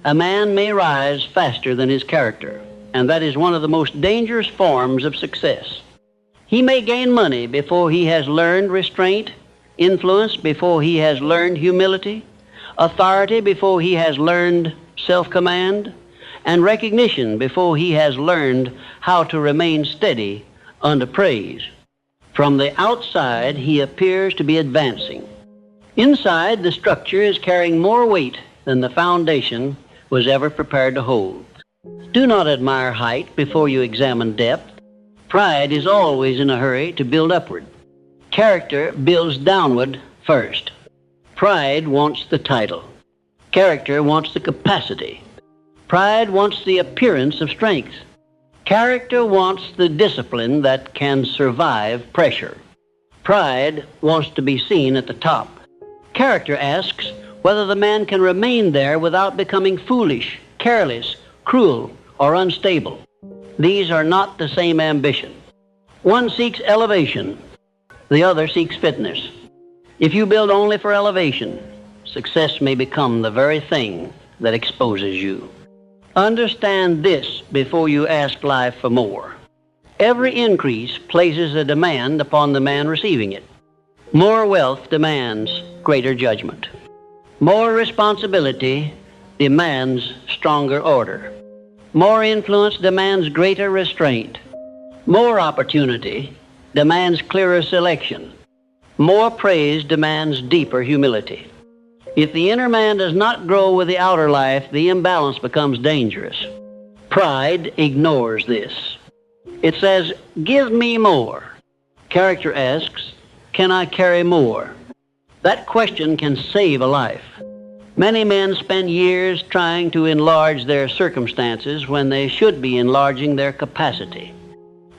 A man may rise faster than his character, and that is one of the most dangerous forms of success. He may gain money before he has learned restraint, influence before he has learned humility, authority before he has learned self-command, and recognition before he has learned how to remain steady under praise. From the outside, he appears to be advancing. Inside, the structure is carrying more weight than the foundation was ever prepared to hold. Do not admire height before you examine depth. Pride is always in a hurry to build upward. Character builds downward first. Pride wants the title. Character wants the capacity. Pride wants the appearance of strength. Character wants the discipline that can survive pressure. Pride wants to be seen at the top. Character asks whether the man can remain there without becoming foolish, careless, cruel, or unstable. These are not the same ambition. One seeks elevation, the other seeks fitness. If you build only for elevation, success may become the very thing that exposes you. Understand this before you ask life for more. Every increase places a demand upon the man receiving it. More wealth demands greater judgment. More responsibility demands stronger order. More influence demands greater restraint. More opportunity demands clearer selection. More praise demands deeper humility. If the inner man does not grow with the outer life, the imbalance becomes dangerous. Pride ignores this. It says, "Give me more." Character asks, "Can I carry more?" That question can save a life. Many men spend years trying to enlarge their circumstances when they should be enlarging their capacity.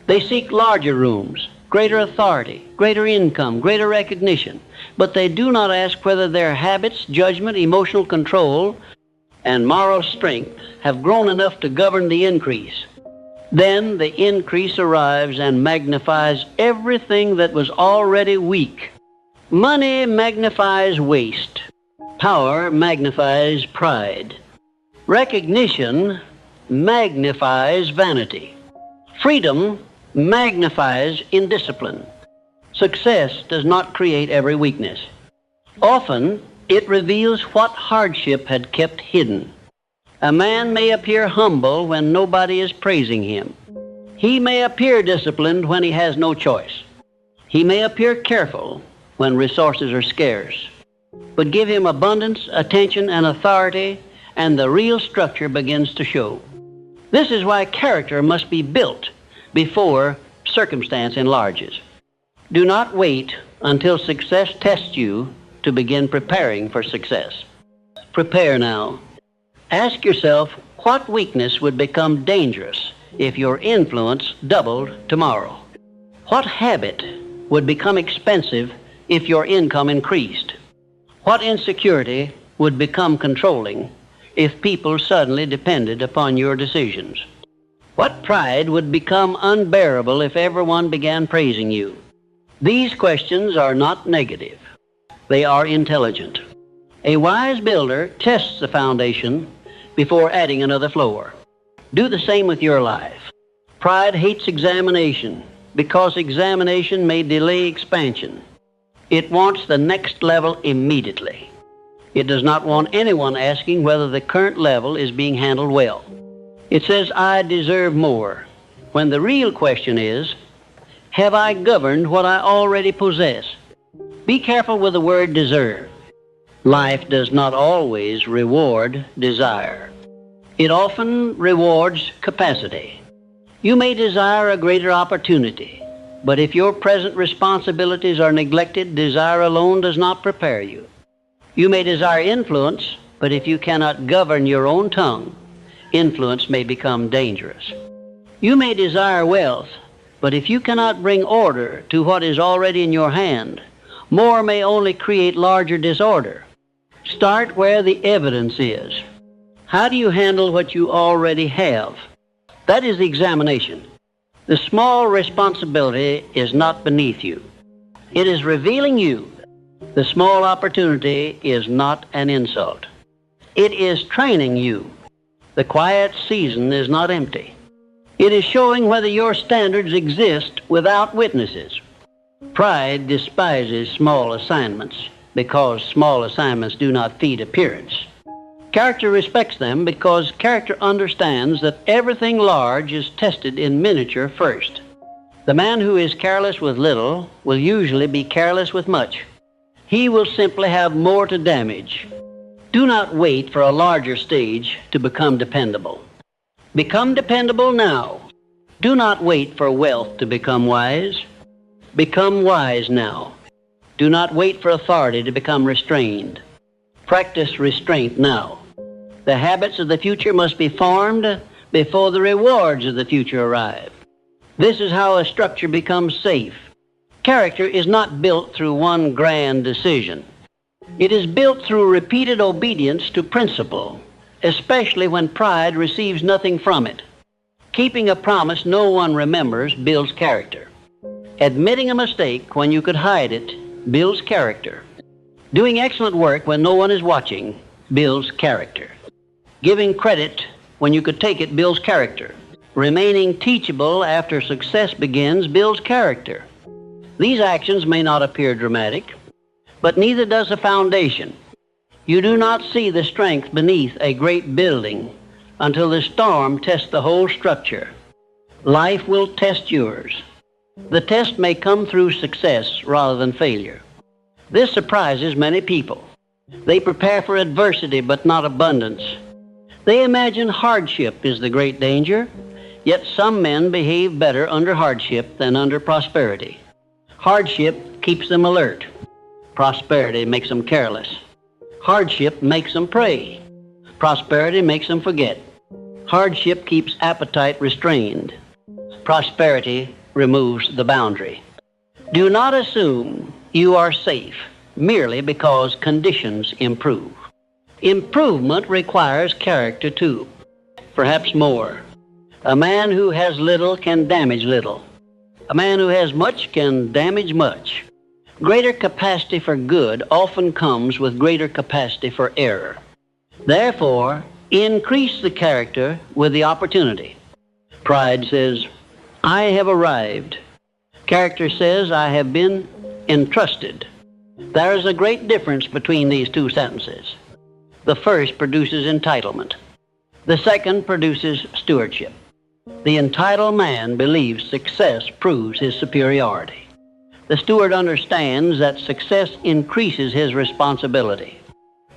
They seek larger rooms, greater authority, greater income, greater recognition, but they do not ask whether their habits, judgment, emotional control, and moral strength have grown enough to govern the increase. Then the increase arrives and magnifies everything that was already weak. Money magnifies waste. Power magnifies pride. Recognition magnifies vanity. Freedom magnifies indiscipline. Success does not create every weakness. Often, it reveals what hardship had kept hidden. A man may appear humble when nobody is praising him. He may appear disciplined when he has no choice. He may appear careful when resources are scarce. But give him abundance, attention, and authority, and the real structure begins to show. This is why character must be built before circumstance enlarges. Do not wait until success tests you to begin preparing for success. Prepare now. Ask yourself, what weakness would become dangerous if your influence doubled tomorrow? What habit would become expensive if your income increased? What insecurity would become controlling if people suddenly depended upon your decisions? What pride would become unbearable if everyone began praising you? These questions are not negative. They are intelligent. A wise builder tests the foundation before adding another floor. Do the same with your life. Pride hates examination because examination may delay expansion. It wants the next level immediately. It does not want anyone asking whether the current level is being handled well. It says, "I deserve more," when the real question is, have I governed what I already possess? Be careful with the word deserve. Life does not always reward desire. It often rewards capacity. You may desire a greater opportunity, but if your present responsibilities are neglected, desire alone does not prepare you. You may desire influence, but if you cannot govern your own tongue, influence may become dangerous. You may desire wealth, but if you cannot bring order to what is already in your hand, more may only create larger disorder. Start where the evidence is. How do you handle what you already have? That is the examination. The small responsibility is not beneath you. It is revealing you. The small opportunity is not an insult. It is training you The quiet season is not empty. It is showing whether your standards exist without witnesses. Pride despises small assignments because small assignments do not feed appearance. Character respects them because character understands that everything large is tested in miniature first. The man who is careless with little will usually be careless with much. He will simply have more to damage. Do not wait for a larger stage to become dependable. Become dependable now. Do not wait for wealth to become wise. Become wise now. Do not wait for authority to become restrained. Practice restraint now. The habits of the future must be formed before the rewards of the future arrive. This is how a structure becomes safe. Character is not built through one grand decision. It is built through repeated obedience to principle, especially when pride receives nothing from it. Keeping a promise no one remembers builds character. Admitting a mistake when you could hide it builds character. Doing excellent work when no one is watching builds character. Giving credit when you could take it builds character. Remaining teachable after success begins builds character. These actions may not appear dramatic, but neither does the foundation. You do not see the strength beneath a great building until the storm tests the whole structure. Life will test yours. The test may come through success rather than failure. This surprises many people. They prepare for adversity but not abundance. They imagine hardship is the great danger, yet some men behave better under hardship than under prosperity. Hardship keeps them alert. Prosperity makes them careless. Hardship makes them pray. Prosperity makes them forget. Hardship keeps appetite restrained. Prosperity removes the boundary. Do not assume you are safe merely because conditions improve. Improvement requires character too, perhaps more. A man who has little can damage little. A man who has much can damage much. Greater capacity for good often comes with greater capacity for error. Therefore, increase the character with the opportunity. Pride says, I have arrived. Character says, I have been entrusted. There is a great difference between these two sentences. The first produces entitlement. The second produces stewardship. The entitled man believes success proves his superiority. The steward understands that success increases his responsibility.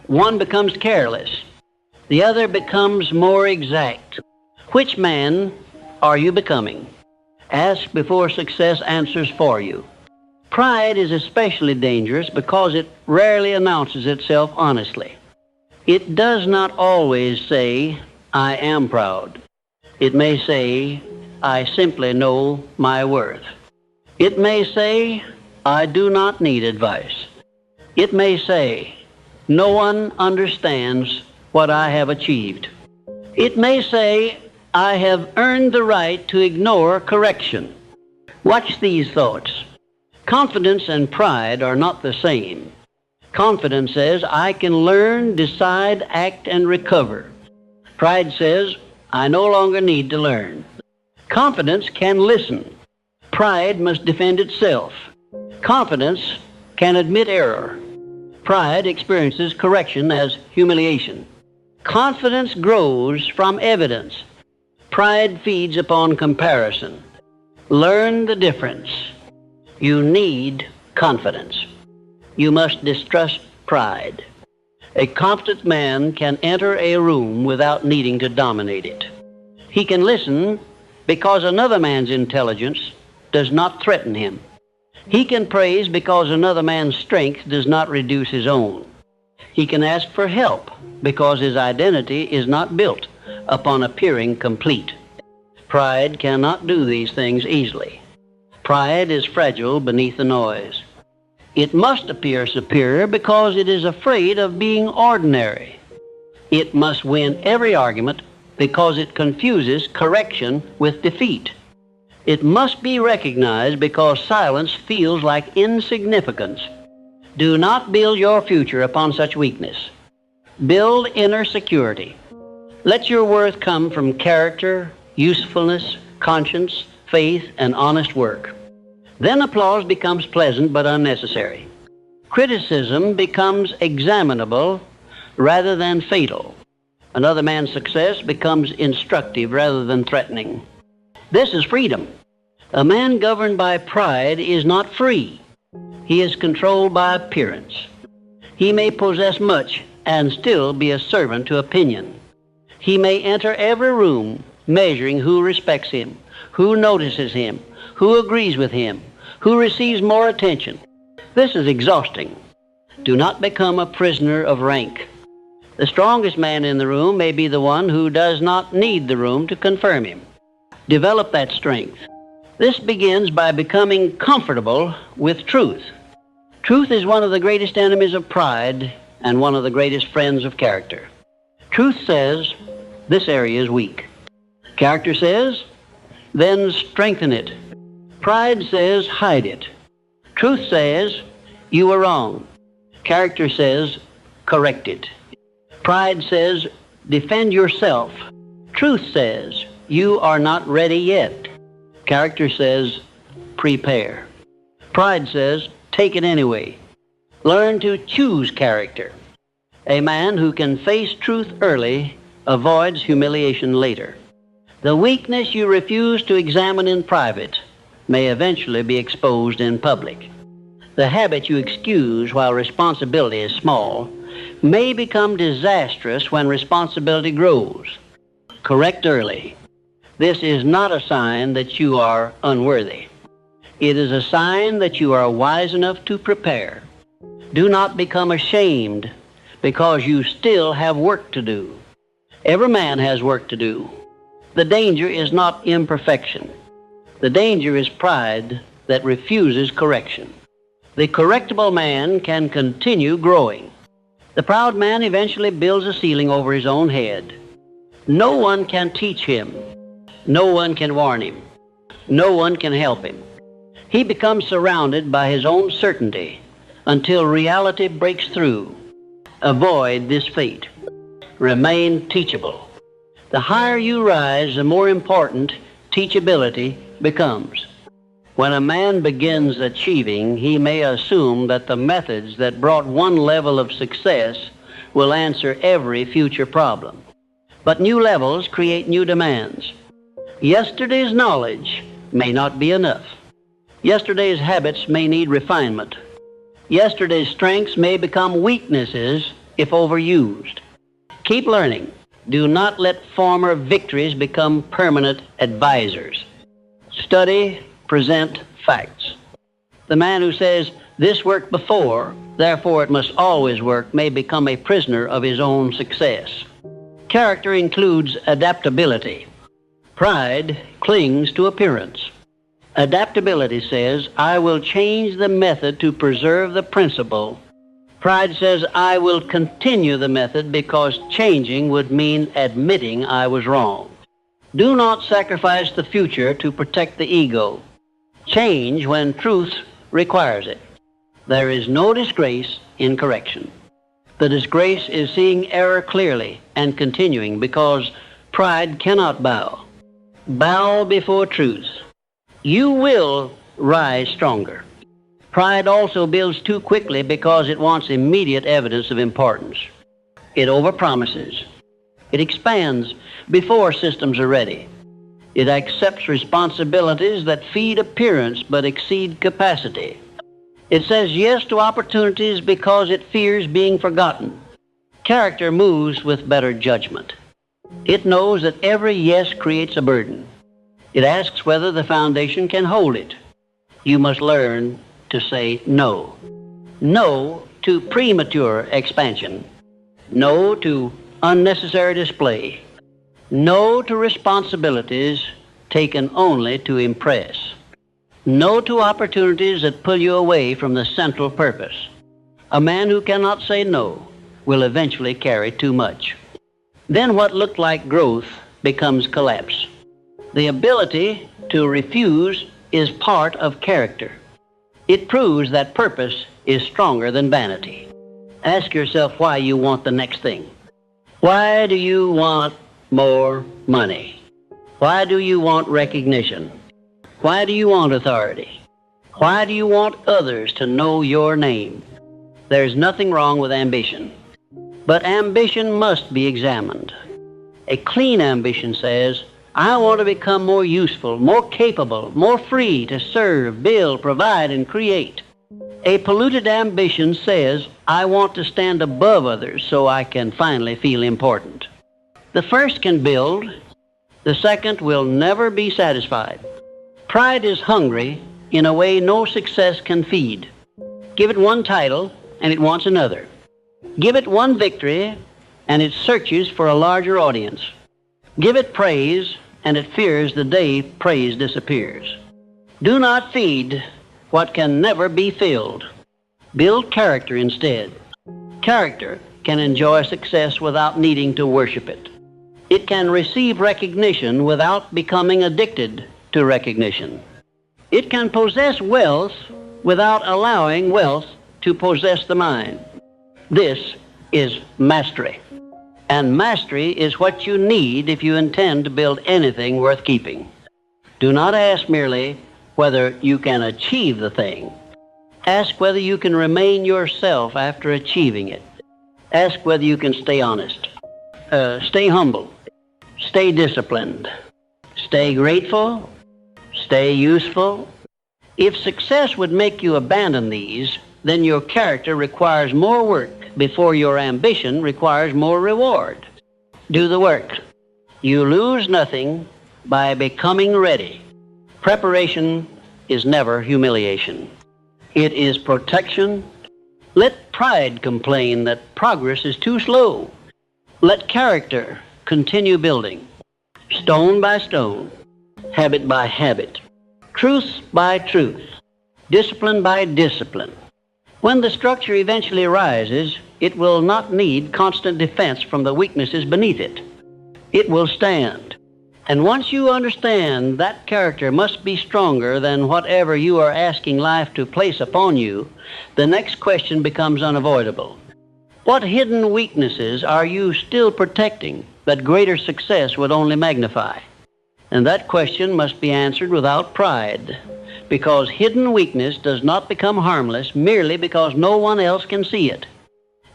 One becomes careless. The other becomes more exact. Which man are you becoming? Ask before success answers for you. Pride is especially dangerous because it rarely announces itself honestly. It does not always say, I am proud. It may say, I simply know my worth. It may say, I do not need advice. It may say, no one understands what I have achieved. It may say, I have earned the right to ignore correction. Watch these thoughts. Confidence and pride are not the same. Confidence says, I can learn, decide, act, and recover. Pride says, I no longer need to learn. Confidence can listen. Pride must defend itself. Confidence can admit error. Pride experiences correction as humiliation. Confidence grows from evidence. Pride feeds upon comparison. Learn the difference. You need confidence. You must distrust pride. A confident man can enter a room without needing to dominate it. He can listen because another man's intelligence does not threaten him. He can praise because another man's strength does not reduce his own. He can ask for help because his identity is not built upon appearing complete. Pride cannot do these things easily. Pride is fragile beneath the noise. It must appear superior because it is afraid of being ordinary. It must win every argument because it confuses correction with defeat. It must be recognized because silence feels like insignificance. Do not build your future upon such weakness. Build inner security. Let your worth come from character, usefulness, conscience, faith, and honest work. Then applause becomes pleasant but unnecessary. Criticism becomes examinable rather than fatal. Another man's success becomes instructive rather than threatening. This is freedom. A man governed by pride is not free. He is controlled by appearance. He may possess much and still be a servant to opinion. He may enter every room measuring who respects him, who notices him, who agrees with him, who receives more attention. This is exhausting. Do not become a prisoner of rank. The strongest man in the room may be the one who does not need the room to confirm him. Develop that strength. This begins by becoming comfortable with truth. Truth is one of the greatest enemies of pride and one of the greatest friends of character. Truth says, this area is weak. Character says, then strengthen it. Pride says, hide it. Truth says, you are wrong. Character says, correct it. Pride says, defend yourself. Truth says, you are not ready yet. Character says, prepare. Pride says, take it anyway. Learn to choose character. A man who can face truth early avoids humiliation later. The weakness you refuse to examine in private may eventually be exposed in public. The habit you excuse while responsibility is small may become disastrous when responsibility grows. Correct early. This is not a sign that you are unworthy. It is a sign that you are wise enough to prepare. Do not become ashamed because you still have work to do. Every man has work to do. The danger is not imperfection. The danger is pride that refuses correction. The correctable man can continue growing. The proud man eventually builds a ceiling over his own head. No one can teach him. No one can warn him. No one can help him. He becomes surrounded by his own certainty until reality breaks through. Avoid this fate. Remain teachable. The higher you rise, the more important teachability becomes. When a man begins achieving, he may assume that the methods that brought one level of success will answer every future problem. But new levels create new demands. Yesterday's knowledge may not be enough. Yesterday's habits may need refinement. Yesterday's strengths may become weaknesses if overused. Keep learning. Do not let former victories become permanent advisors. Study, present facts. The man who says, this worked before, therefore it must always work, may become a prisoner of his own success. Character includes adaptability. Pride clings to appearance. Adaptability says, I will change the method to preserve the principle. Pride says, I will continue the method because changing would mean admitting I was wrong. Do not sacrifice the future to protect the ego. Change when truth requires it. There is no disgrace in correction. The disgrace is seeing error clearly and continuing because pride cannot bow. Bow before truth. You will rise stronger. Pride also builds too quickly because it wants immediate evidence of importance. It overpromises. It expands before systems are ready. It accepts responsibilities that feed appearance but exceed capacity. It says yes to opportunities because it fears being forgotten. Character moves with better judgment. It knows that every yes creates a burden. It asks whether the foundation can hold it. You must learn to say no. No to premature expansion. No to unnecessary display. No to responsibilities taken only to impress. No to opportunities that pull you away from the central purpose. A man who cannot say no will eventually carry too much. Then what looked like growth becomes collapse. The ability to refuse is part of character. It proves that purpose is stronger than vanity. Ask yourself why you want the next thing. Why do you want more money. Why do you want recognition? Why do you want authority? Why do you want others to know your name? There's nothing wrong with ambition, but ambition must be examined. A clean ambition says, I want to become more useful, more capable, more free to serve, build, provide, and create. A polluted ambition says, I want to stand above others so I can finally feel important. The first can build, the second will never be satisfied. Pride is hungry in a way no success can feed. Give it one title, and it wants another. Give it one victory, and it searches for a larger audience. Give it praise, and it fears the day praise disappears. Do not feed what can never be filled. Build character instead. Character can enjoy success without needing to worship it. It can receive recognition without becoming addicted to recognition. It can possess wealth without allowing wealth to possess the mind. This is mastery. And mastery is what you need if you intend to build anything worth keeping. Do not ask merely whether you can achieve the thing. Ask whether you can remain yourself after achieving it. Ask whether you can stay honest, stay humble, stay disciplined, stay grateful, stay useful. If success would make you abandon these, then your character requires more work before your ambition requires more reward. Do the work. You lose nothing by becoming ready. Preparation is never humiliation. It is protection. Let pride complain that progress is too slow. Let character continue building, stone by stone, habit by habit, truth by truth, discipline by discipline. When the structure eventually rises, it will not need constant defense from the weaknesses beneath it. It will stand. And once you understand that character must be stronger than whatever you are asking life to place upon you, the next question becomes unavoidable. What hidden weaknesses are you still protecting that greater success would only magnify? And that question must be answered without pride, because hidden weakness does not become harmless merely because no one else can see it.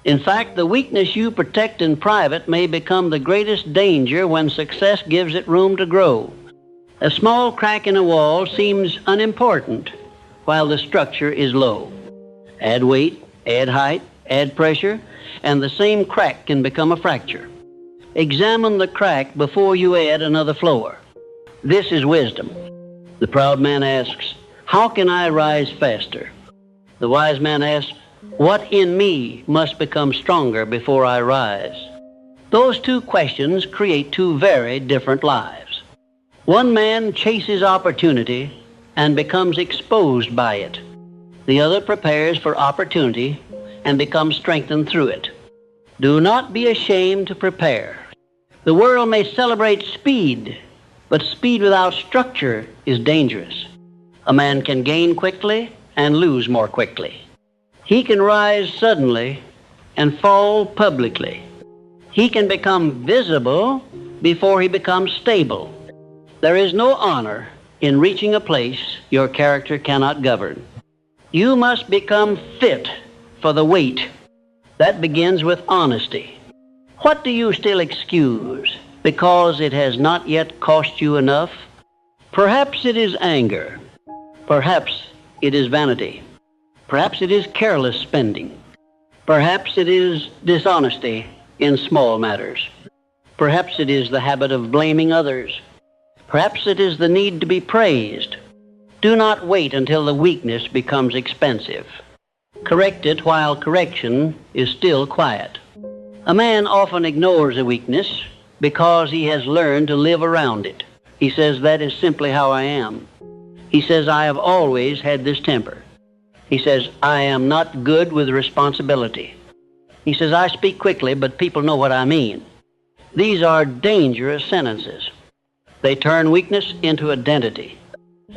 In fact, the weakness you protect in private may become the greatest danger when success gives it room to grow. A small crack in a wall seems unimportant while the structure is low. Add weight, add height, add pressure, and the same crack can become a fracture. Examine the crack before you add another floor. This is wisdom. The proud man asks, how can I rise faster? The wise man asks, what in me must become stronger before I rise? Those two questions create two very different lives. One man chases opportunity and becomes exposed by it. The other prepares for opportunity and becomes strengthened through it. Do not be ashamed to prepare. The world may celebrate speed, but speed without structure is dangerous. A man can gain quickly and lose more quickly. He can rise suddenly and fall publicly. He can become visible before he becomes stable. There is no honor in reaching a place your character cannot govern. You must become fit for the weight. That begins with honesty. What do you still excuse because it has not yet cost you enough? Perhaps it is anger. Perhaps it is vanity. Perhaps it is careless spending. Perhaps it is dishonesty in small matters. Perhaps it is the habit of blaming others. Perhaps it is the need to be praised. Do not wait until the weakness becomes expensive. Correct it while correction is still quiet. A man often ignores a weakness because he has learned to live around it. He says, that is simply how I am. He says, I have always had this temper. He says, I am not good with responsibility. He says, I speak quickly, but people know what I mean. These are dangerous sentences. They turn weakness into identity.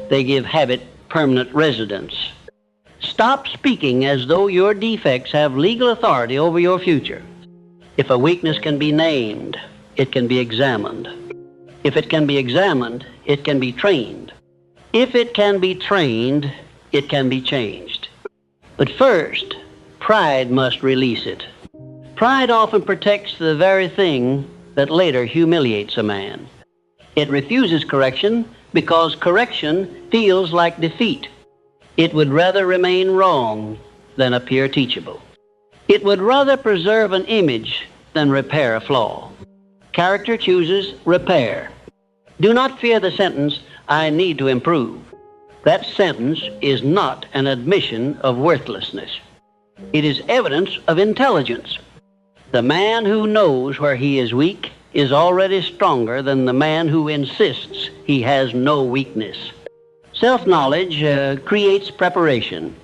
They give habit permanent residence. Stop speaking as though your defects have legal authority over your future. If a weakness can be named, it can be examined. If it can be examined, it can be trained. If it can be trained, it can be changed. But first, pride must release it. Pride often protects the very thing that later humiliates a man. It refuses correction because correction feels like defeat. It would rather remain wrong than appear teachable. It would rather preserve an image than repair a flaw. Character chooses repair. Do not fear the sentence, "I need to improve." That sentence is not an admission of worthlessness. It is evidence of intelligence. The man who knows where he is weak is already stronger than the man who insists he has no weakness. Self-knowledge creates preparation.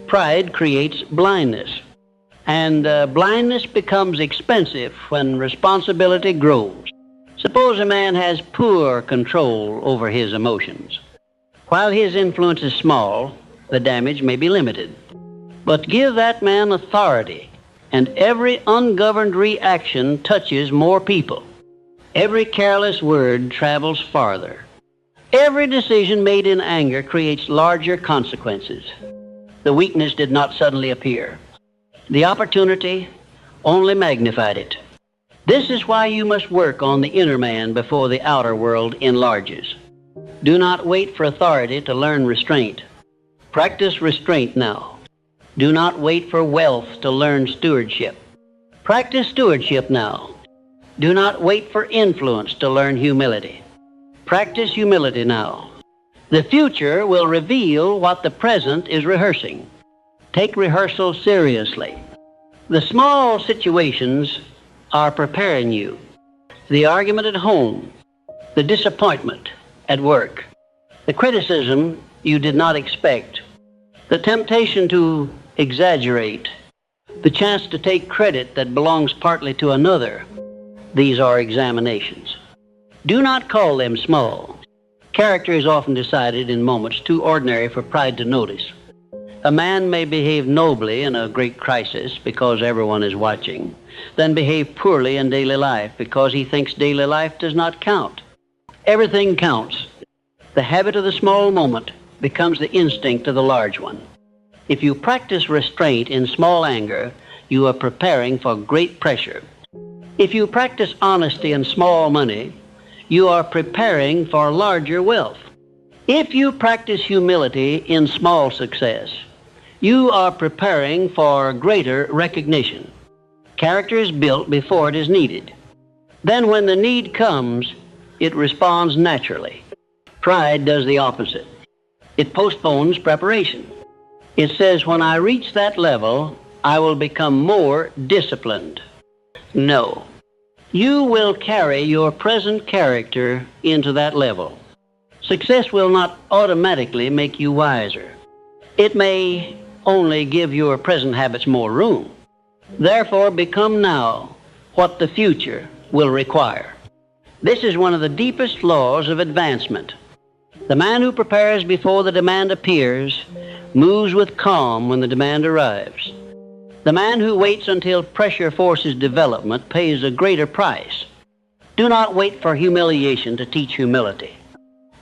Pride creates blindness. And blindness becomes expensive when responsibility grows. Suppose a man has poor control over his emotions. While his influence is small, the damage may be limited. But give that man authority, and every ungoverned reaction touches more people. Every careless word travels farther. Every decision made in anger creates larger consequences. The weakness did not suddenly appear. The opportunity only magnified it. This is why you must work on the inner man before the outer world enlarges. Do not wait for authority to learn restraint. Practice restraint now. Do not wait for wealth to learn stewardship. Practice stewardship now. Do not wait for influence to learn humility. Practice humility now. The future will reveal what the present is rehearsing. Take rehearsal seriously. The small situations are preparing you. The argument at home, the disappointment at work, the criticism you did not expect, the temptation to exaggerate, the chance to take credit that belongs partly to another. These are examinations. Do not call them small. Character is often decided in moments too ordinary for pride to notice. A man may behave nobly in a great crisis because everyone is watching, then behave poorly in daily life because he thinks daily life does not count. Everything counts. The habit of the small moment becomes the instinct of the large one. If you practice restraint in small anger, you are preparing for great pressure. If you practice honesty in small money, you are preparing for larger wealth. If you practice humility in small success, you are preparing for greater recognition. Character is built before it is needed. Then when the need comes, it responds naturally. Pride does the opposite. It postpones preparation. It says, when I reach that level, I will become more disciplined. No. You will carry your present character into that level. Success will not automatically make you wiser. It may only give your present habits more room. Therefore, become now what the future will require. This is one of the deepest laws of advancement. The man who prepares before the demand appears moves with calm when the demand arrives. The man who waits until pressure forces development pays a greater price. Do not wait for humiliation to teach humility.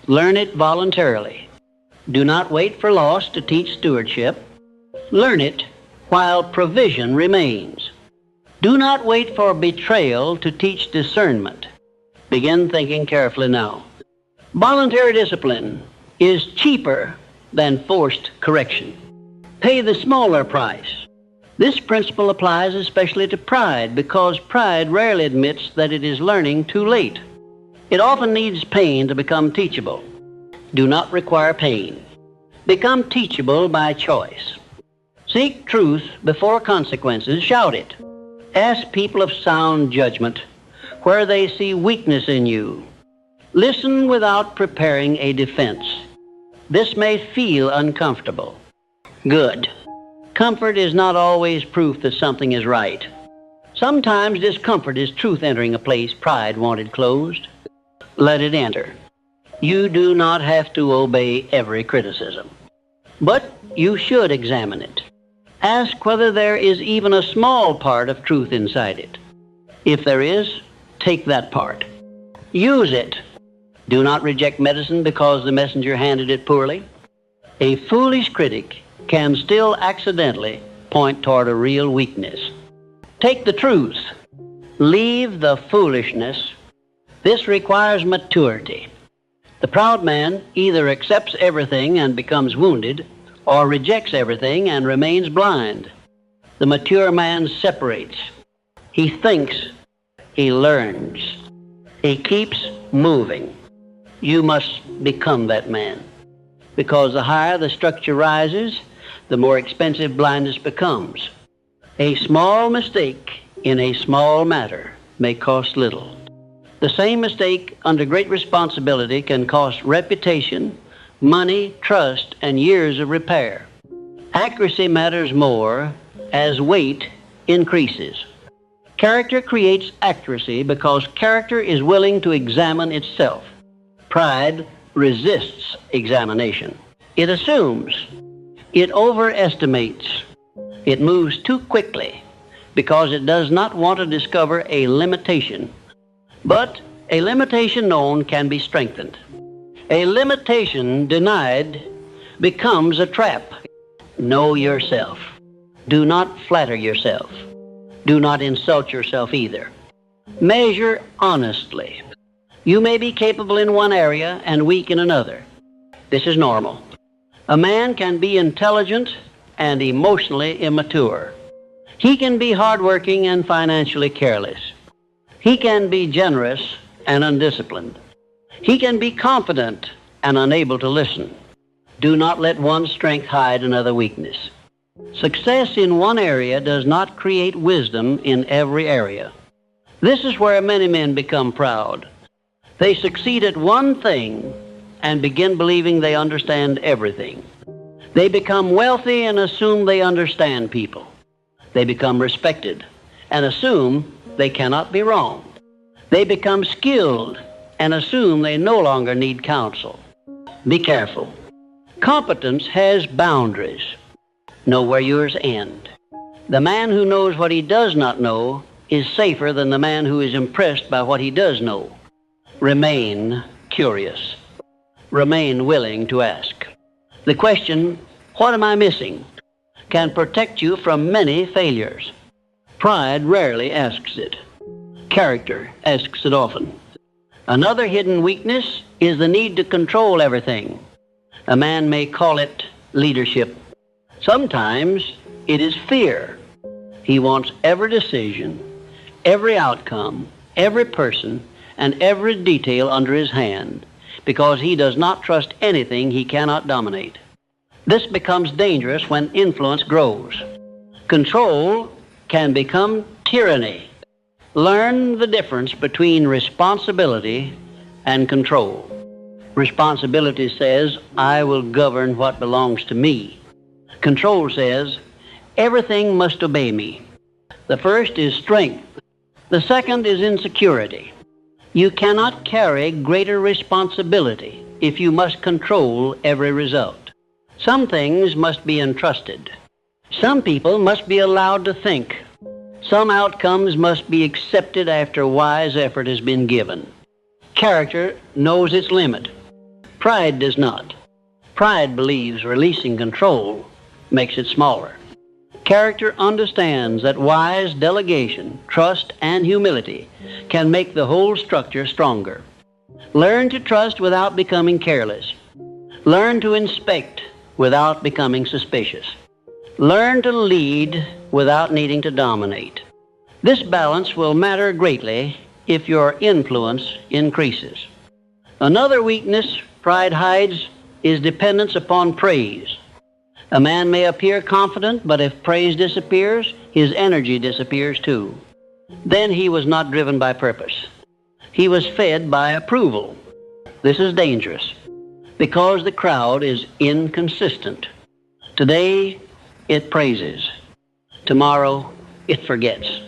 Learn it voluntarily. Do not wait for loss to teach stewardship. Learn it while provision remains. Do not wait for betrayal to teach discernment. Begin thinking carefully now. Voluntary discipline is cheaper than forced correction. Pay the smaller price. This principle applies especially to pride because pride rarely admits that it is learning too late. It often needs pain to become teachable. Do not require pain. Become teachable by choice. Seek truth before consequences. Shout it. Ask people of sound judgment where they see weakness in you. Listen without preparing a defense. This may feel uncomfortable. Good. Comfort is not always proof that something is right. Sometimes discomfort is truth entering a place pride wanted closed. Let it enter. You do not have to obey every criticism, but you should examine it. Ask whether there is even a small part of truth inside it. If there is, take that part. Use it. Do not reject medicine because the messenger handled it poorly. A foolish critic can still accidentally point toward a real weakness. Take the truth. Leave the foolishness. This requires maturity. The proud man either accepts everything and becomes wounded, or rejects everything and remains blind. The mature man separates. He thinks. He learns. He keeps moving. You must become that man, because the higher the structure rises, the more expensive blindness becomes. A small mistake in a small matter may cost little. The same mistake under great responsibility can cost reputation, money, trust, and years of repair. Accuracy matters more as weight increases. Character creates accuracy because character is willing to examine itself. Pride resists examination. It assumes. It overestimates. It moves too quickly because it does not want to discover a limitation. But a limitation known can be strengthened. A limitation denied becomes a trap. Know yourself. Do not flatter yourself. Do not insult yourself either. Measure honestly. You may be capable in one area and weak in another. This is normal. A man can be intelligent and emotionally immature. He can be hardworking and financially careless. He can be generous and undisciplined. He can be confident and unable to listen. Do not let one strength hide another weakness. Success in one area does not create wisdom in every area. This is where many men become proud. They succeed at one thing and begin believing they understand everything. They become wealthy and assume they understand people. They become respected and assume they cannot be wrong. They become skilled and assume they no longer need counsel. Be careful. Competence has boundaries. Know where yours end. The man who knows what he does not know is safer than the man who is impressed by what he does know. Remain curious. Remain willing to ask. The question, what am I missing, can protect you from many failures. Pride rarely asks it. Character asks it often. Another hidden weakness is the need to control everything. A man may call it leadership. Sometimes it is fear. He wants every decision, every outcome, every person, and every detail under his hand, because he does not trust anything he cannot dominate. This becomes dangerous when influence grows. Control can become tyranny. Learn the difference between responsibility and control. Responsibility says, I will govern what belongs to me. Control says, everything must obey me. The first is strength. The second is insecurity. You cannot carry greater responsibility if you must control every result. Some things must be entrusted. Some people must be allowed to think. Some outcomes must be accepted after wise effort has been given. Character knows its limit. Pride does not. Pride believes releasing control makes it smaller. Character understands that wise delegation, trust, and humility can make the whole structure stronger. Learn to trust without becoming careless. Learn to inspect without becoming suspicious. Learn to lead without needing to dominate. This balance will matter greatly if your influence increases. Another weakness pride hides is dependence upon praise. A man may appear confident, but if praise disappears, his energy disappears too. Then he was not driven by purpose. He was fed by approval. This is dangerous because the crowd is inconsistent. Today, it praises. Tomorrow, it forgets.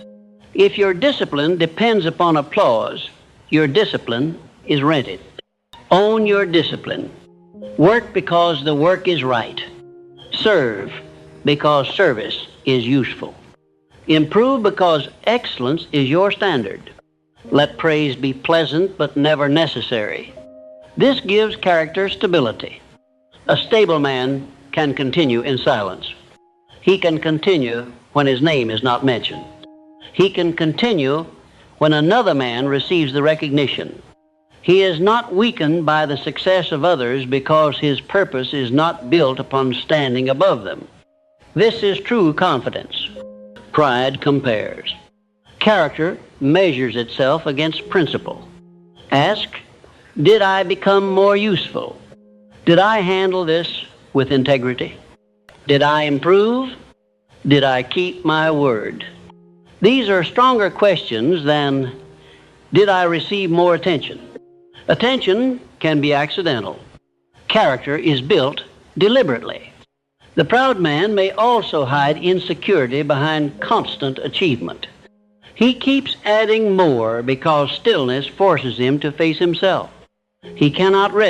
If your discipline depends upon applause, your discipline is rented. Own your discipline. Work because the work is right. Serve because service is useful. Improve because excellence is your standard. Let praise be pleasant but never necessary. This gives character stability. A stable man can continue in silence. He can continue when his name is not mentioned. He can continue when another man receives the recognition. He is not weakened by the success of others because his purpose is not built upon standing above them. This is true confidence. Pride compares. Character measures itself against principle. Ask, did I become more useful? Did I handle this with integrity? Did I improve? Did I keep my word? These are stronger questions than, did I receive more attention? Attention can be accidental. Character is built deliberately. The proud man may also hide insecurity behind constant achievement. He keeps adding more because stillness forces him to face himself. He cannot rest